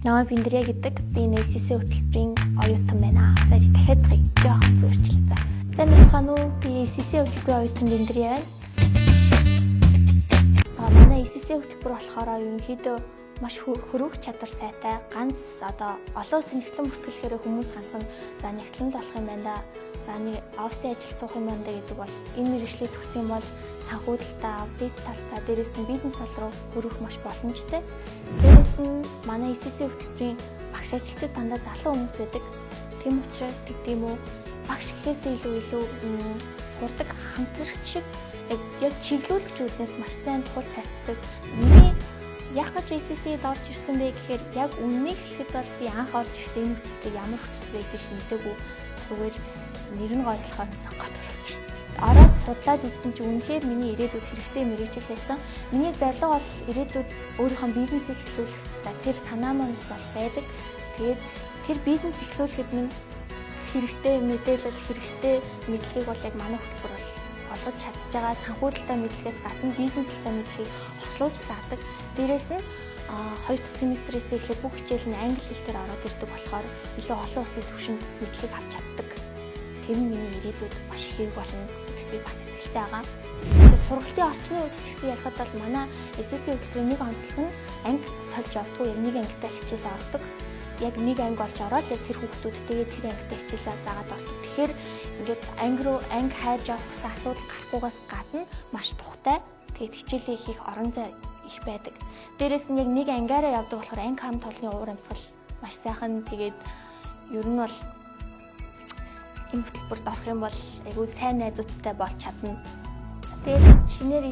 Намайг Биндрия гэдэг би НСС хөтөлбөрийн оюутан байна. За дахиад жоохон зөрчлээ. Сайн байна уу? Би НСС хөтөлбөрийн оюутан Биндрия байна. Манай НСС хөтөлбөр болохоор ерөнхийдөө маш хөрвөх чадвар сайтай. Ганц олон улсын нэгтлэн бүртгэлэхээр хүмүүс ганцхан за нэгтлэн болох юм байна да. За нэг офисын ажил суух юм байна гэдэг бол энэ мэргэжлийг төгсөх юм бол санхүүжилтаа, аудит талтай, дээрээс нь бизнес бол руу хөрвөх маш боломжтой. Дээрээс нь манай НСС хөтөлбөрийн багш ажилчид дандаа залуу хүмүүс байдаг. Тийм учраас гэдэг юм уу багш гэхээсээ илүү сурдаг хамтлагч шиг яг чиглүүлэгч үүднээс маш сайн тулж харцдаг. Миний яг гэж НСС-д орж ирсэн бэ гэхээр яг үннийг хэлэхэд бол би анх орж ирэхдээ энэ хөтөлбөр ямар хөтөлбөр вэ гэж мэдээгүй. Зүгээр нэр нь гоё болохоор сонгоод ирсэн. Ороод судлаад үзсэн чинь үнэхээр миний ирээдүйд хэрэгтэй мэргэжил байсан. Миний зорилго бол ирээдүйд өөрийнхөө бизнесийг эхлүүлэх. За тэр санаа маань бол байдаг. Тэгээд тэр бизнес эхлүүлэхэд минь хэрэгтэй мэдээлэл, хэрэгтэй мэдлэгийг бол яг манай хөтөлбөр бол олгож чадж байгаа. Санхүүжилтаа мэдлэгээс гадна бизнестэй мэдлэгийг хослуулж заадаг. Дээрээс нь 2 дахь семестрээс эхлээд бүх хичээл нь англи хэл дээр ороод ирдэг болохоор илүү олон улсын түвшинд мэдлэг авч чаддаг. Тэр нь миний ирээдүйд маш их хэрэг болно гэдэгт би бат итгэлтэй байгаа. Сургалтын орчны үед ч гэсэн ярихад бол манай НСС хөтөлбөрийн нэг онцлог нь анги сольж явдгүй яг нэг ангитай хичээл ордог. Яг нэг анги олж ороод яг тэр хүүхдүүдтэйгээ тэр ангитай хичээлээ заагаад ордог. Тэгэхээр ингээд анги хайж авах гэсэн асуудал гарахгүйгээс гадна маш тухтай. Тэгээд хичээлээ хийх орон зай их байдаг. Дээрээс нь яг нэг ангиараа явдаг болохоор анги хам толгын уур амьсгал маш сайхан. Тэгээд ер нь бол энэ хөтөлбөрт орох юм бол айгүй сайн найзуудтай болж чадна. Тэгээд шинээр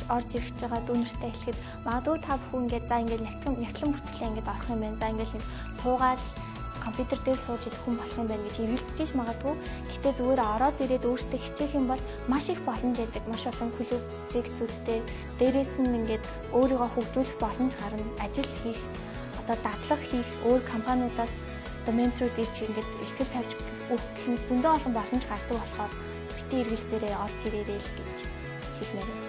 орж ирэх байгаа дүүнертэй хэлэхэд магадгүй та бүхэн ингээд за ингээд нятлан бүртгэлээ ингээд орох юм байна. За ингээд суугаад компьютер дээр сууж идэх хүн болох юм байна гэж эргэлдэж магадгүй. Гэтэ зүгээр ороод ирээд өөртөө хичээх юм бол маш их боломж байдаг. Маш олон клуб, секцүүдтэй дээрээс нь ингээд өөрийгөө хөгжүүлэх боломж гарна. Ажил хийх, дадлага хийх, өөр компаниудаас менторуд ирж ингээд ихтгэл тавьж өгөх зөндөө олон боломж гардаг болохоор бити эргэлбэрээ орж ирээрэй л гэж хэлмээр байна.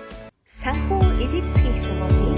Санхүү эдийн засгийн сургуулийн